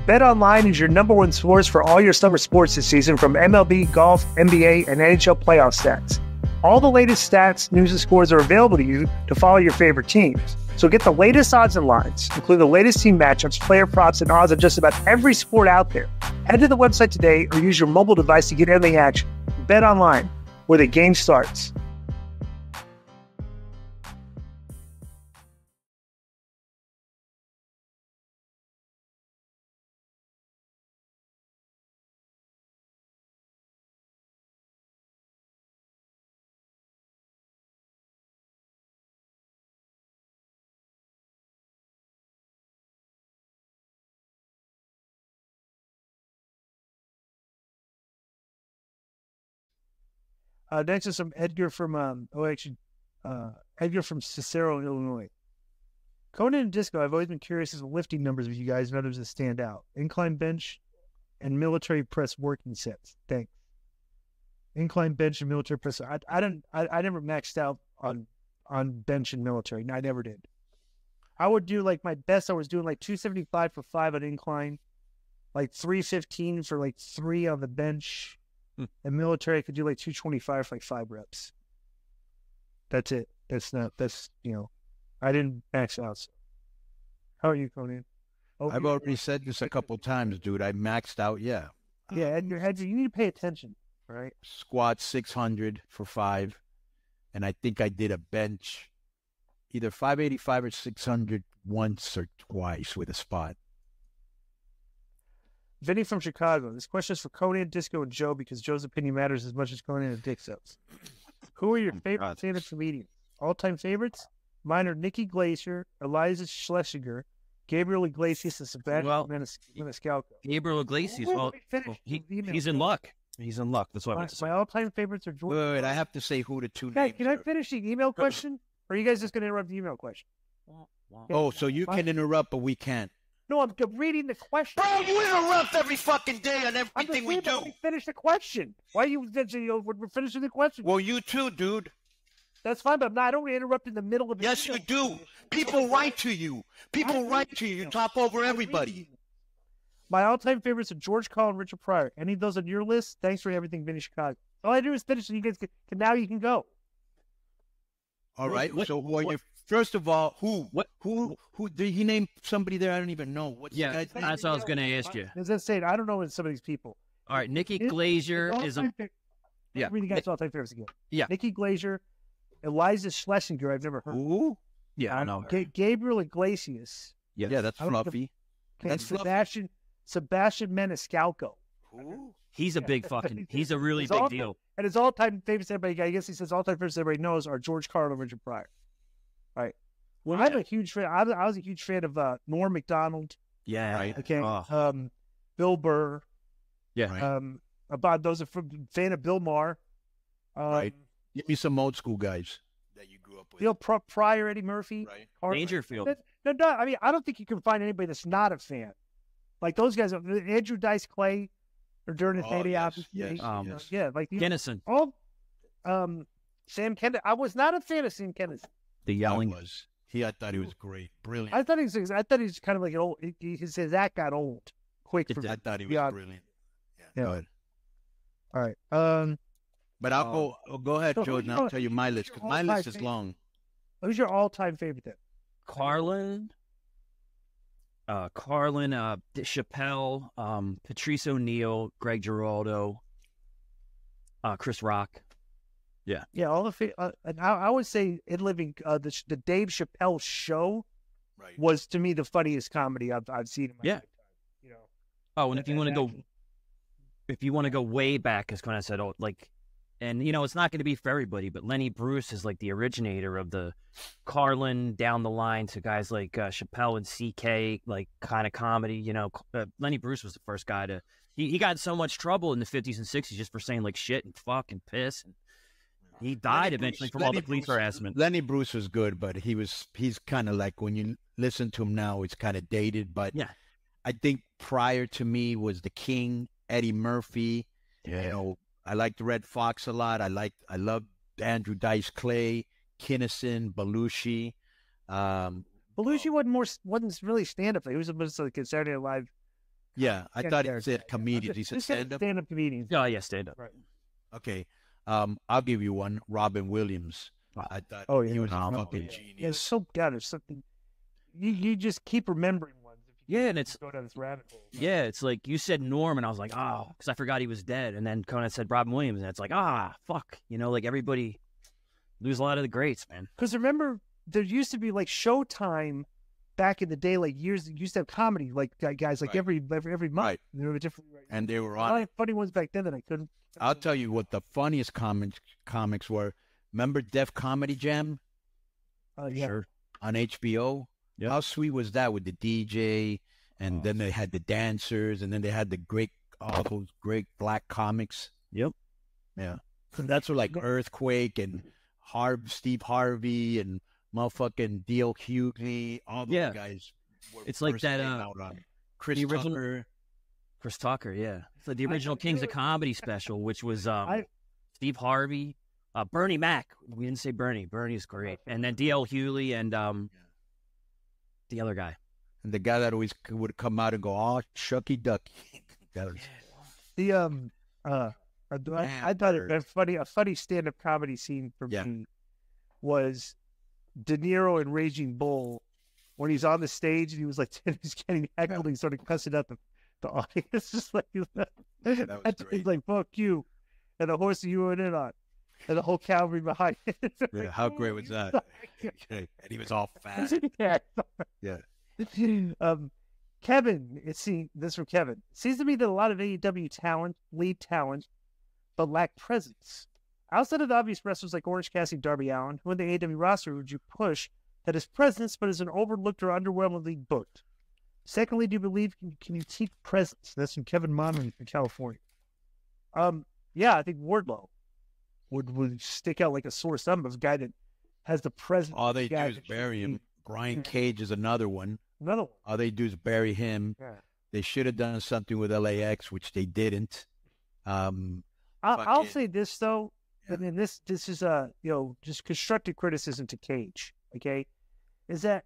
BetOnline is your #1 source for all your summer sports this season, from MLB, golf, NBA, and NHL playoff stats. All the latest stats, news, and scores are available to you to follow your favorite teams. So get the latest odds and lines, including the latest team matchups, player props, and odds on just about every sport out there. Head to the website today or use your mobile device to get in the action. BetOnline, where the game starts. Next is from Edgar from Edgar from Cicero, Illinois. Conan and Disco, I've always been curious as to lifting numbers with you guys and others that stand out. Incline bench and military press working sets. Thanks. Incline bench and military press. I never maxed out on bench and military. No, I never did. I would do like my best. I was doing like 275 for 5 on incline, like 315 for like 3 on the bench. And military, I could do like 225 for like 5 reps. That's it. That's I didn't max out. So. How are you, Conan? Oh, I've already said this a couple times, dude. I maxed out, yeah. Yeah, and your head, you need to pay attention, right? Squat 600 for 5. And I think I did a bench, either 585 or 600 once or twice with a spot. Vinny from Chicago. This question is for Conan, Disco, and Joe, because Joe's opinion matters as much as Conan and Dick does. Who are your favorite stand-up comedians? All-time favorites? Mine are Nikki Glaser, Eliza Schlesinger, Gabriel Iglesias, and Sebastian Maniscalco. Gabriel Iglesias, he's in luck. He's in luck. That's what I want to say. My all-time favorites are George. Wait, I have to say who the two names can I finish the email question? Or are you guys just going to interrupt the email question? Oh, so you can interrupt, but we can't. No, I'm reading the question. Bro, you interrupt every fucking day on everything we do. Finish the question. Why are you we're finishing the question? Well, you too, dude. That's fine, but I don't interrupt in the middle of it. Yes, you do. People write to you. People write to you. You top over everybody. My all-time favorites are George Carl and Richard Pryor. Any of those on your list? Thanks for everything, Vinny Chicago. All I do is finish, and you guys now you can go. All right. First of all, who did he name somebody there? I don't even know. That's what I was going to ask you. As I said, I don't know some of these people. All right, Nikki Glaser is a... Yeah. Read the guys' all-time favorites again. Yeah. Nikki Glaser, Eliza Schlesinger, I've never heard of. Ooh. Yeah, I know. Gabriel Iglesias. Yeah, that's fluffy. That's Sebastian Maniscalco. Ooh. He's a big he's a really big deal. And his all-time favorites, I guess he says all-time favorites everybody knows are George Carl and Richard Pryor. All right. Well, I'm a huge fan. I was a huge fan of Norm MacDonald. Yeah. Right. Okay. Bill Burr. Yeah. About those are fan of Bill Maher. Right. Give me some old school guys that you grew up with. Bill Pryor, Eddie Murphy. Right. Dangerfield. No, I mean, I don't think you can find anybody that's not a fan. Like those guys, Andrew Dice Clay, or during his heyday. Yes. Yeah, like Kennison. Sam Kennison. I was not a fan of Sam Kennison. The yelling was. I thought he was great, brilliant. I thought he was kind of like an old. His act got old quick. I thought he was brilliant. Yeah. Go ahead. All right. But I'll go ahead, Joe, and I'll tell you my list, because my list is long. Who's your all-time favorite then? Carlin, Chappelle, Patrice O'Neal, Greg Giraldo, Chris Rock. Yeah. Yeah, all the and I would say in living the Dave Chappelle show was to me the funniest comedy I've seen in my lifetime. You know. Oh, and if you want to go way back, as Conan said, and it's not going to be for everybody, but Lenny Bruce is like the originator of the Carlin down the line to guys like Chappelle and CK, like kind of comedy. Lenny Bruce was the first guy to. He got in so much trouble in the 50s and 60s just for saying like shit and fuck and piss. And he died eventually from all the police harassment. Lenny Bruce was good, but he's kind of like, when you listen to him now, it's kind of dated. But yeah, I think prior to me was the King, Eddie Murphy. Yeah. I liked Red Fox a lot. I loved Andrew Dice Clay, Kinnison, Belushi. Belushi wasn't really stand up. He was like a Saturday Night Live Yeah, I thought he said comedians. He said stand-up? Stand-up comedians. Oh, yeah, stand up. Right. Okay. I'll give you one. Robin Williams. I thought he was a fucking genius. Yeah, there's something. You just keep remembering ones. If you and it's go down this rabbit hole. Yeah, it's like you said Norm, and I was like, because I forgot he was dead. And then Conan said Robin Williams, and it's like, fuck. Like everybody lose a lot of the greats, man. Because remember, there used to be like Showtime back in the day, like years, used to have comedy, like guys, like every month. Right. They were different. And they were I on. had funny ones back then that I couldn't. I'll tell you what the funniest comics were. Remember Def Comedy Jam? Yeah. Sure. On HBO? Yep. How sweet was that with the DJ? And then they had the dancers, and then they had all those great black comics. Yep. Yeah. That's what, like Earthquake and Steve Harvey and motherfucking D.L. Hughley, all those guys were it's like that out on Chris Tucker. Chris Tucker, yeah. So the original Kings of Comedy special, which was Steve Harvey, Bernie Mac. We didn't say Bernie. Bernie is great. And then D.L. Hughley and the other guy. And the guy that always would come out and go, "Oh, Shucky Ducky." I thought a funny stand-up comedy scene for me was De Niro in Raging Bull when he's on the stage and he was like he's getting heckled and he started cussing out the audience. Just like he's like, "Fuck you," and the horse you went in on, and the whole cavalry behind it. Yeah, how great was that? And he was all fat. Yeah. Kevin, this from Kevin. It seems to me that a lot of AEW talent, lead talent, but lack presence. Outside of the obvious wrestlers like Orange Cassidy, Darby Allin, who in the AEW roster would you push that is presence but is an overlooked or underwhelmingly booked? Secondly, do you believe can you teach presence? That's from Kevin Monman from California. Yeah, I think Wardlow would stick out like a sore thumb of a guy that has the presence. All they do is bury him. Brian Cage is another one. All they do is bury him. Yeah. They should have done something with LAX, which they didn't. I'll say this though, and this is just constructive criticism to Cage. Okay, is that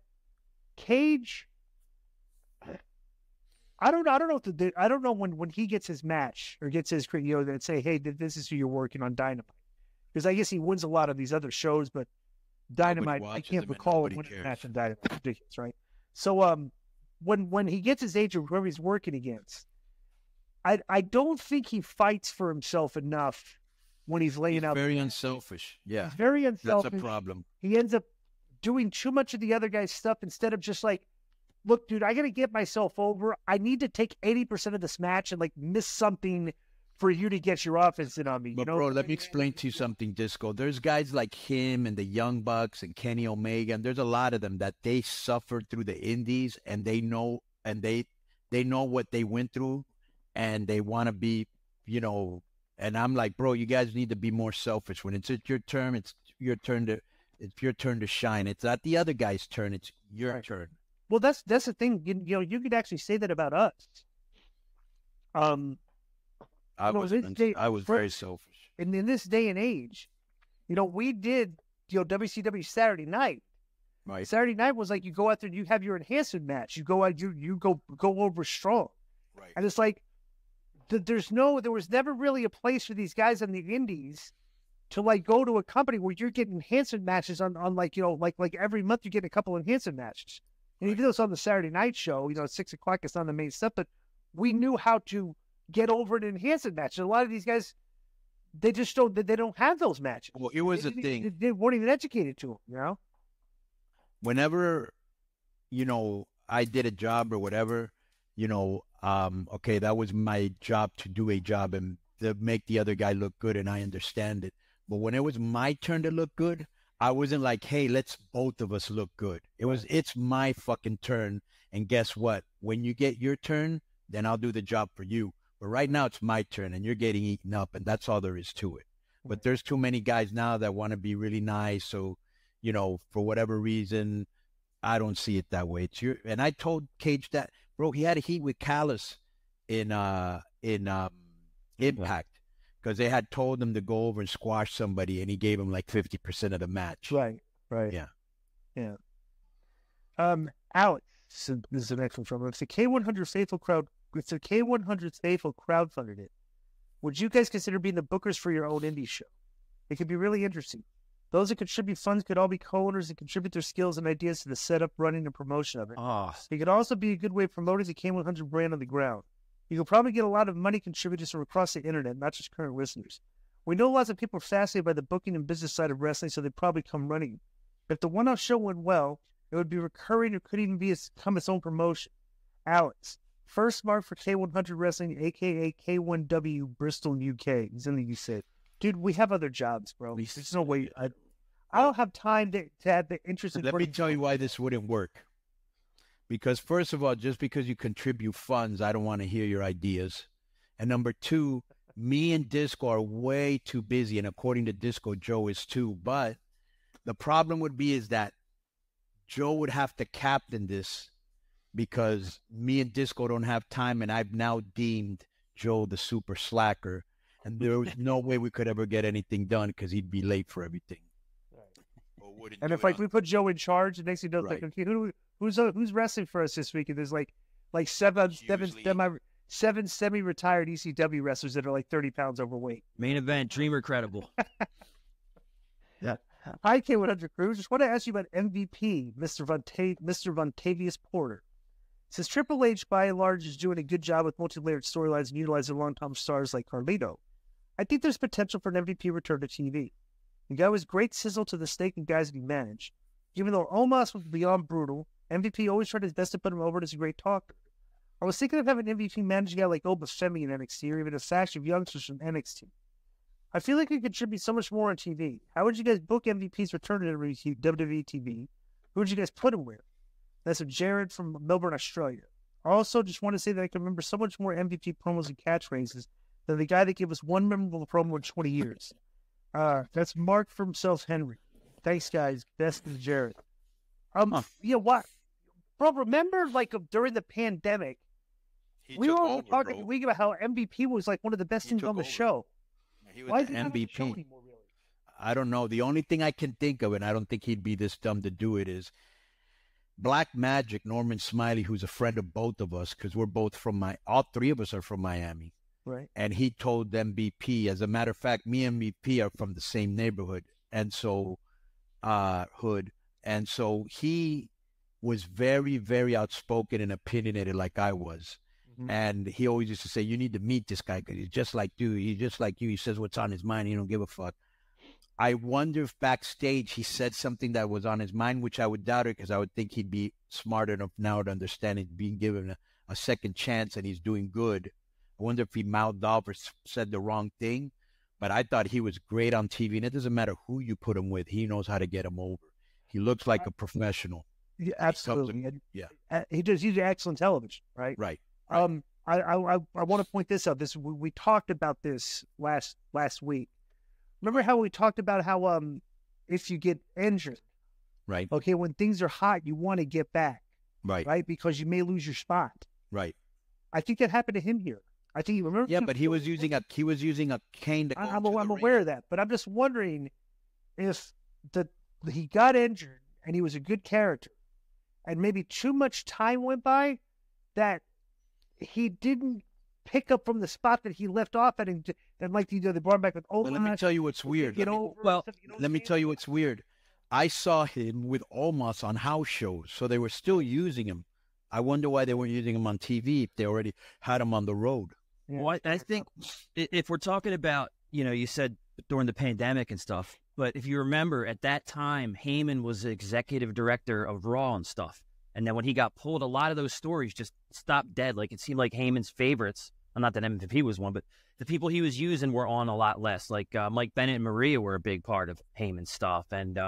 Cage? I don't know. I don't know when he gets his match or gets his that say, "Hey, this is who you're working on Dynamite," because I guess he wins a lot of these other shows, but Dynamite, I can't recall it winning a match on Dynamite. It's ridiculous, right? So when he gets his agent, whoever he's working against, I don't think he fights for himself enough when he's laying out. Very unselfish. Yeah. He's very unselfish. That's a problem. He ends up doing too much of the other guy's stuff instead of just like, look, dude, I got to get myself over. I need to take 80% of this match and like miss something for you to get your offense in on me. But bro, let me explain to you something, Disco. There's guys like him and the Young Bucks and Kenny Omega, and there's a lot of them that they suffered through the indies and they know what they went through and they want to be, and I'm like, bro, you guys need to be more selfish. When it's your turn, it's your turn to shine. It's not the other guy's turn, it's your turn. Well, that's the thing. You could actually say that about us. I was very selfish. And in this day and age, we did, WCW Saturday Night. Right. Saturday Night was like you go out there and you have your enhancement match. You go out, you go over strong. Right. And it's like there was never really a place for these guys on the indies to like go to a company where you're getting enhancement matches on like every month you're getting a couple enhancement matches. And even though it's on the Saturday Night show, at 6 o'clock, it's not the main stuff, but we knew how to get over an enhancement match. And a lot of these guys, they don't have those matches. Well, it was a thing. They weren't even educated to them, Whenever, I did a job or whatever, okay, that was my job to do a job and to make the other guy look good, and I understand it. But when it was my turn to look good, I wasn't like, hey, let's both of us look good. It's my fucking turn. And guess what? When you get your turn, then I'll do the job for you. But right now it's my turn and you're getting eaten up, and that's all there is to it. But there's too many guys now that want to be really nice. So, for whatever reason, I don't see it that way. And I told Cage that, bro, he had a heat with Callis in Impact. Because they had told him to go over and squash somebody, and he gave him like 50% of the match. Right. Yeah. Alex, this is the next one from him. If the K100 faithful crowd So K100's faithful crowdfunded it. Would you guys consider being the bookers for your own indie show? It could be really interesting. Those that contribute funds could all be co-owners and contribute their skills and ideas to the setup, running, and promotion of it. It could also be a good way of promoting the K100 brand on the ground. You could probably get a lot of money contributors from across the internet, not just current listeners. We know lots of people are fascinated by the booking and business side of wrestling, so they'd probably come running. If the one-off show went well, it would be recurring or could even become its own promotion. Alex, first mark for K100 Wrestling, a.k.a. K1W, Bristol, UK. He's in the UK. Dude, we have other jobs, bro. There's no way. I don't have time to have the interest in... Let me tell you why this wouldn't work. Because first of all, just because you contribute funds, I don't want to hear your ideas. And number two, me and Disco are way too busy, and according to Disco, Joe is too. But the problem would be is that Joe would have to captain this because me and Disco don't have time, and I've now deemed Joe the super slacker, and there was no way we could ever get anything done because he'd be late for everything. Right. And if we put Joe in charge, it makes you know, right. Like, okay, who's wrestling for us this week? And there's like seven semi-retired ECW wrestlers that are like 30 pounds overweight. Main event, Dreamer Credible. Yeah. Hi, K100 crew. Just want to ask you about MVP, Mr. Vontavious Porter. Since Triple H, by and large, is doing a good job with multi-layered storylines and utilizing long-time stars like Carlito, I think there's potential for an MVP return to TV. The guy was great sizzle to the stake and guys that he managed. Even though Omos was beyond brutal, MVP always tried his best to put him over as a great talker. I was thinking of having an MVP manage a guy like Oba Femi in NXT or even a faction of youngsters from NXT. I feel like he could contribute so much more on TV. How would you guys book MVP's return to WWE TV? Who would you guys put him with? That's a Jared from Melbourne, Australia. I also just want to say that I can remember so much more MVP promos and catchphrases than the guy that gave us one memorable promo in 20 years. That's Mark from South Henry. Thanks, guys. Best is Jared. You know what? Bro, remember, like, during the pandemic, we were talking a week about how MVP was, like, one of the best things on the show. Why is he not on the show anymore, really? I don't know. The only thing I can think of, and I don't think he'd be this dumb to do it, is Black Magic, Norman Smiley, who's a friend of both of us, because we're both from all three of us are from Miami. Right. And he told MVP, as a matter of fact, me and MVP are from the same neighborhood. And so, And so he was very, very outspoken and opinionated like I was. Mm-hmm. And he always used to say, you need to meet this guy because he's just like you. He's just like you. He says what's on his mind. He don't give a fuck. I wonder if backstage he said something that was on his mind, which I would doubt it because I would think he'd be smart enough now to understand it, being given a second chance and he's doing good. I wonder if he mouthed off or said the wrong thing. But I thought he was great on TV. And it doesn't matter who you put him with. He knows how to get him over. He looks like a professional. Yeah, absolutely. He's excellent television, right? Right. I want to point this out. We talked about this last week. Remember how we talked about how if you get injured, right? Okay, when things are hot, you want to get back, right? Right, because you may lose your spot, right? I think that happened to him here. I think you remember. Yeah, but he was using a cane. I'm aware of that, but I'm just wondering if he got injured and he was a good character, and maybe too much time went by that he didn't pick up from the spot that he left off at, and like they brought him back with Omos. Let me tell you what's weird. Let me tell you what's weird. I saw him with Omos on house shows, so they were still using him. I wonder why they weren't using him on TV if they already had him on the road. Yeah. Well, I think if we're talking about, you said during the pandemic and stuff, but if you remember at that time, Heyman was the executive director of Raw and stuff. And then when he got pulled, a lot of those stories just stopped dead. Like it seemed like Heyman's favorites, not that MVP was one, but the people he was using were on a lot less. Like Mike Bennett and Maria were a big part of Heyman's stuff. And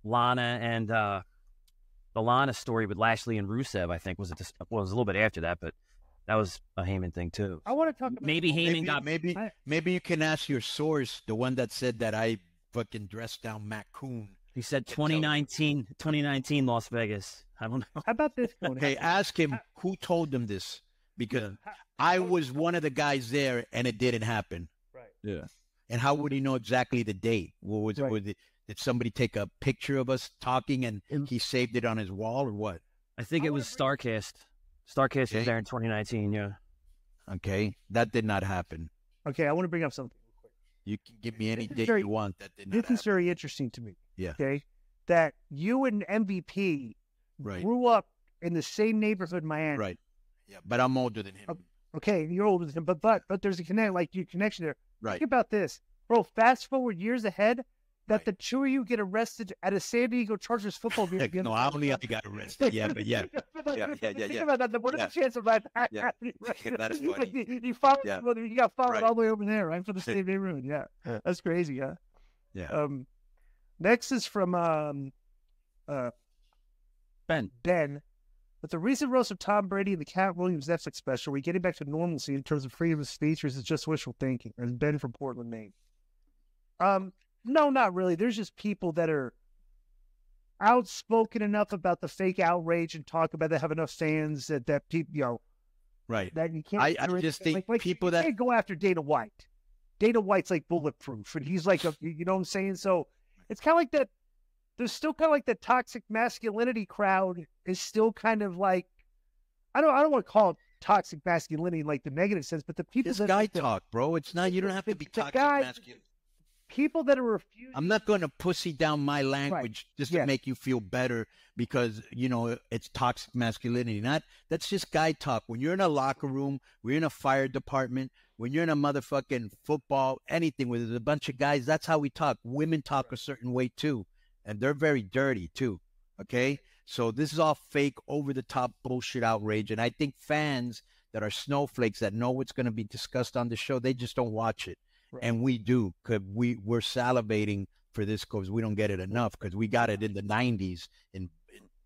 Lana and the Lana story with Lashley and Rusev, I think, was a little bit after that, but that was a Heyman thing too. I want to talk about maybe Heyman got maybe you can ask your source, the one that said that I fucking dressed down Matt Coon. He said 2019 Las Vegas. I don't know. How about this one? Hey, ask him who told him this, because I was one of the guys there and it didn't happen. Right. Yeah. And how would he know exactly the date? What was it? Did somebody take a picture of us talking and he saved it on his wall or what? I think it was Starcast. Starcast was there in 2019, yeah. Okay, that did not happen. Okay, I want to bring up something real quick. You can give me any This is date very- you want. That did not This happen. is very interesting to me. Yeah. Okay, that you and MVP Right. grew up in the same neighborhood in Miami. Right. Yeah, but I'm older than him. Okay, you're older than him, but there's a connection there. Right. Think about this, bro. Fast forward years ahead, that Right. the two of you get arrested at a San Diego Chargers football game. Heck, no, I only got arrested. Yeah, but yeah. Yeah. Think about that. What are Yeah. the chances of that Yeah. happening? Right? That is Like, funny. you followed, Yeah. you got followed Right. all the way over there, right, for the same neighborhood. Yeah, that's crazy, huh? Yeah. Next is from Ben. Ben. With the recent roast of Tom Brady and the Cat Williams Netflix special, we're getting back to normalcy in terms of freedom of speech, or is it just wishful thinking? Or is Ben from Portland, Maine? No, not really. There's just people that are outspoken enough about the fake outrage and talk about that have enough fans that people, Right. that you can't. I just think people you that can't go after Dana White. Dana White's like bulletproof, and he's like you know what I'm saying. So it's kind of like that. There's still kind of like the toxic masculinity crowd is still kind of like, I don't want to call it toxic masculinity in like the negative sense, but the people this that guy talk, bro. It's not. You don't have to be the toxic guy- masculine. people that are refusing. I'm not going to pussy down my language just to Yes. make you feel better because, you know, it's toxic masculinity. That's just guy talk. When you're in a locker room, we're in a fire department, when you're in a motherfucking football, anything where there's a bunch of guys, that's how we talk. Women talk a certain way too, and they're very dirty too, okay? So this is all fake, over-the-top bullshit outrage, and I think fans that are snowflakes that know what's going to be discussed on the show, they just don't watch it. Right. And we do, because we're salivating for this because we don't get it enough because we got it in the 90s in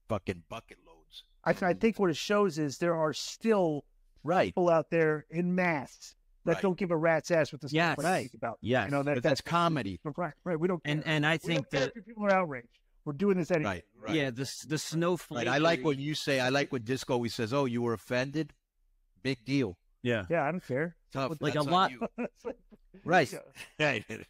fucking bucket loads. I think what it shows is there are still Right. people out there in mass that Right. don't give a rat's ass what this Yes. right about. Yes. You know, But that's comedy. right. We don't care. And I We think don't care that if people are outraged. We're doing this anyway. Right. yeah, the snowflake. Right. I like what you say. I like what Disco always says. Oh, you were offended? Big deal. Yeah. Yeah, I don't care. Tough. Like That's a on lot- you. It's like- Right. Yeah. Right.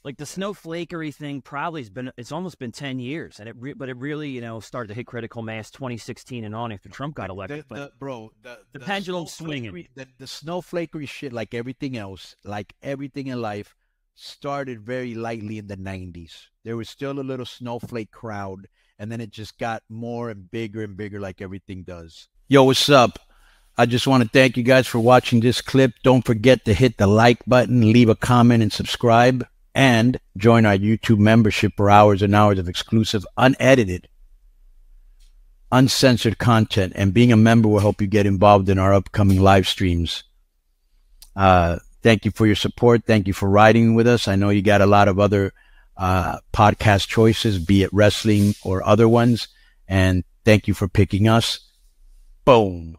Like the snowflakery thing probably it's almost been 10 years, and but it really started to hit critical mass 2016 and on after Trump got elected. The pendulum's swinging. The snowflakery shit, like everything else, like everything in life, started very lightly in the 90s. There was still a little snowflake crowd, and then it just got more and bigger like everything does. Yo, what's up? I just want to thank you guys for watching this clip. Don't forget to hit the like button, leave a comment, and subscribe. And join our YouTube membership for hours and hours of exclusive, unedited, uncensored content. And being a member will help you get involved in our upcoming live streams. Thank you for your support. Thank you for riding with us. I know you got a lot of other podcast choices, be it wrestling or other ones. And thank you for picking us. Boom.